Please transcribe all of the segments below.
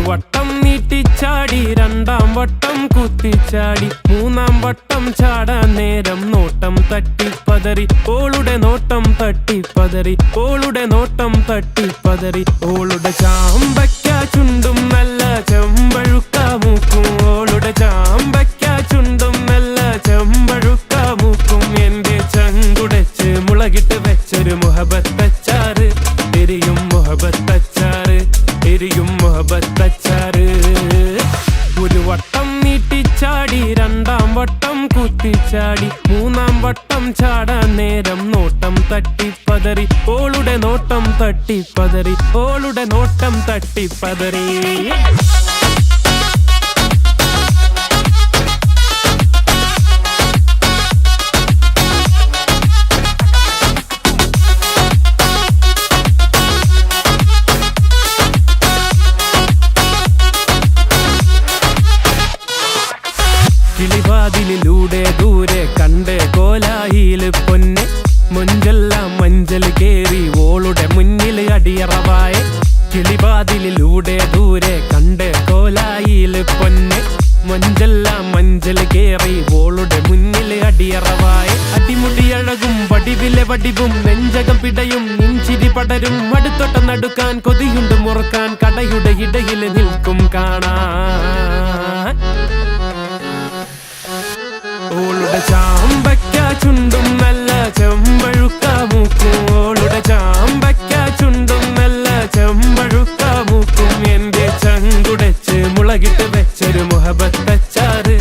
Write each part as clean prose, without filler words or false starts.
വട്ടം നീട്ടിച്ചാടി, രണ്ടാം വട്ടം കുത്തിച്ചാടി, മൂന്നാം വട്ടം ചാടാൻ നേരം നോട്ടം തട്ടിപ്പതറി. ഓളുടെ നോട്ടം തട്ടിപ്പതറി, ഓളുടെ നോട്ടം തട്ടിപ്പതറി. ഓളുടെ ചാമ്പയ്ക്ക ചുണ്ടും നല്ല ചെമ്പഴുക്ക മൂക്കും, ഓളുടെ ചാമ്പയ്ക്ക ചുണ്ടും നല്ല ചെമ്പഴുക്ക മൂക്കും. എന്റെ ചങ്കുടച്ച് മുളകിട്ട് വെച്ചൊരു മുഹബത്തച്ചാറ്, എരിയും മുഹബത്തച്ചാറ്, എരിയും മുഹബത്തച്ചാറ്. ഒരു വട്ടം നീട്ടിച്ചാടി, രണ്ടാം വട്ടം കുത്തിച്ചാടി, മൂന്നാം വട്ടം ചാടാൻ നേരം നോട്ടം തട്ടിപ്പതറി. ഓളുടെ നോട്ടം തട്ടിപ്പതറി, ഓളുടെ നോട്ടം തട്ടിപ്പതറി. കിളിവാതിലിലൂടെ ദൂരെ കണ്ട് കോലായില് പൊന്ന്, മൊഞ്ചെല്ലാം മഞ്ചൽ കേറി ഓളുടെ മുന്നിൽ അടിയറവായ. കിളിവാതിലിലൂടെ ദൂരെ കണ്ട് കോലായില് പൊന്ന്, മൊഞ്ചെല്ലാം മഞ്ചൽ കേറി ഓളുടെ മുന്നിൽ അടിയറവായ. അടിമുടിയഴകും വടിവിലെ വടിവും നെഞ്ചകം പിടയും നെഞ്ചിരി പടരും. അടുത്തൊട്ട നടുക്കാൻ കൊതിയുണ്ട് മുറക്കാൻ, കടയുടെ ഇടയിൽ നിൽക്കും കാണാൻ. ഓളുടെ ചാമ്പയ്ക്ക ചുണ്ടും നല്ല ചെമ്പഴുക്ക മൂക്കും, ഓളുടെ ചാമ്പയ്ക്ക ചുണ്ടും നല്ല ചെമ്പഴുക്ക മൂക്കും. എന്റെ ചങ്കുടച്ച് മുളകിട്ട് വെച്ചൊരു മുഹബത്തച്ചാറ്,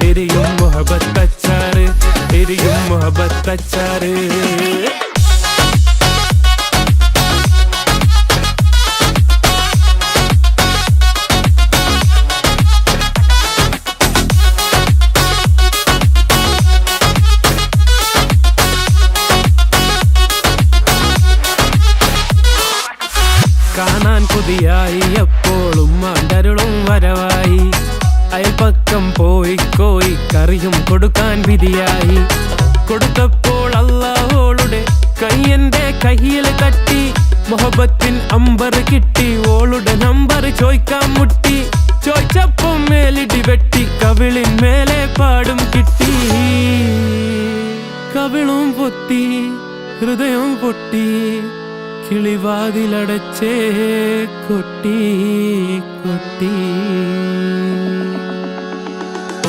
എരിയും മുഹബത്തച്ചാറ്, എരിയും മുഹബത്തച്ചാറ്. കാണാൻ കൊതിയായി എപ്പോഴും മാണ്ടരുളും വരവായി. അയൽപ്പക്കം പോയി കോയി കറിയും കൊടുക്കാൻ വിധിയായി. കൊടുത്തപ്പോൾ അല്ലാഹോളുടെ കയ്യന്റെ കയ്യിൽ തട്ടി, മുഹബത്തിൻ അമ്പർ കിട്ടി. ഓളുടെ നമ്പർ ചോയ്ക്കാൻ മുട്ടി, ചോയ്ച്ചപ്പം മേലിടി വെട്ടി. കവിളിൻ മേലെ പാടും കിട്ടി, കവിളും പൊത്തി ഹൃദയം പൊട്ടി. കിളിവാതിലടച്ചേ കൊട്ടി കൊട്ടി.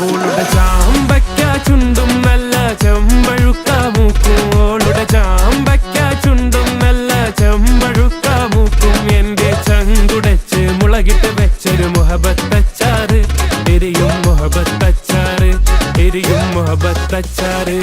ഓളുടെ ചാമ്പയ്ക്ക ചുണ്ടും നല്ല ചെമ്പഴുക്ക മൂക്കും, ഓളുടെ ചാമ്പയ്ക്ക ചുണ്ടും നല്ല ചെമ്പഴുക്ക മൂക്കും. എന്റെ ചങ്കുടച്ച് മുളകിട്ട് വെച്ചൊരു മുഹബത്തച്ചാറ്, എരിയും മുഹബത്തച്ചാറ്, എരിയും മുഹബത്തച്ചാറ്.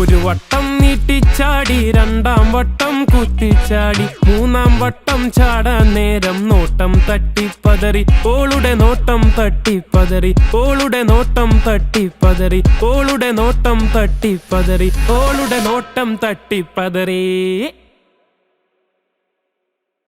ഒരു വട്ടം നീട്ടിച്ചാടി, രണ്ടാം വട്ടം കുത്തിച്ചാടി, മൂന്നാം വട്ടം ചാടാൻ നേരം നോട്ടം തട്ടിപ്പതറി. ഓളുടെ നോട്ടം തട്ടിപ്പതറി, ഓളുടെ നോട്ടം തട്ടിപ്പതറി, ഓളുടെ നോട്ടം തട്ടിപ്പതറി, ഓളുടെ നോട്ടം തട്ടിപ്പതറി.